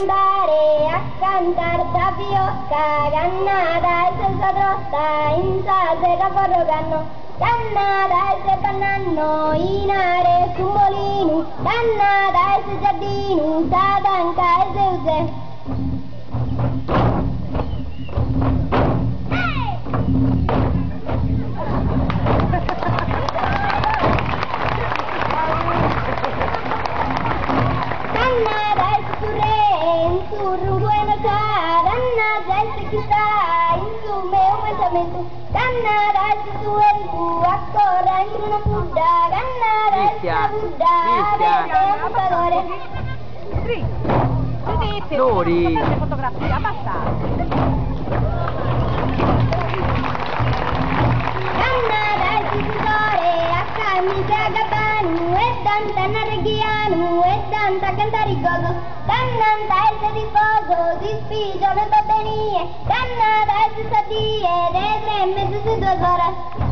Andare a cantare tapioca, cannata e senza trotta, in salsa da corroganno, cannata e se bannanno, in are su molino, cannata e se giardino, satanca e se use. Nori! Fotografia, basta! Camicia Gabbanu e Danta Nareghianu e Danta Cantarigogo, Dannanta e se riposo, si spigiano e battenie, Dannata e si sadie, dei 3 e mezzo su 2 ore.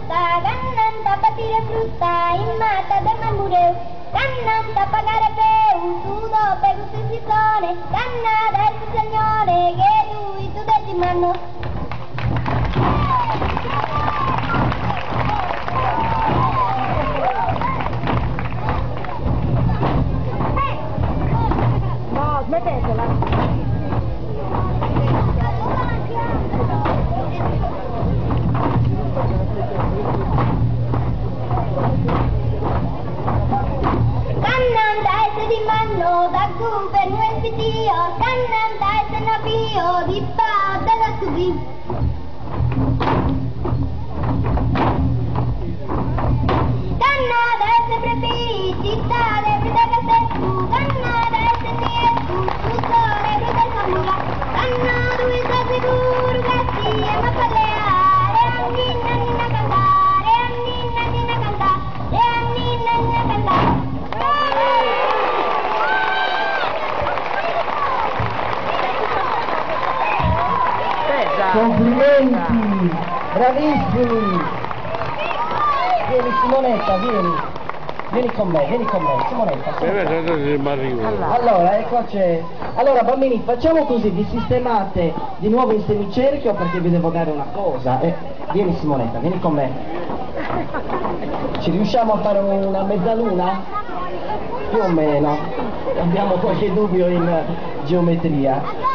Cannanta patire frutta, in mata del marmureo, cannanta pagare peu, tu dopo questo zittone, cannata il signore, che lui tu devi manno. No, smettetela! Da per noi Dio, cannanta e se navio di padre da subì. Cannata e se prepi, città le bride che sei tu, cannata e se nietu, tu sole bride samura, cannata e se sicuro che sia ma parleare, annina nina cantare, annina nina cantare, annina nina cantare. Complimenti, bravissimi. Vieni Simonetta, vieni con me, Simonetta. Allora, eccoci. Allora bambini, facciamo così, vi sistemate di nuovo in semicerchio perché vi devo dare una cosa. Vieni Simonetta, vieni con me. Ci riusciamo a fare una mezzaluna? Più o meno. Abbiamo qualche dubbio in geometria.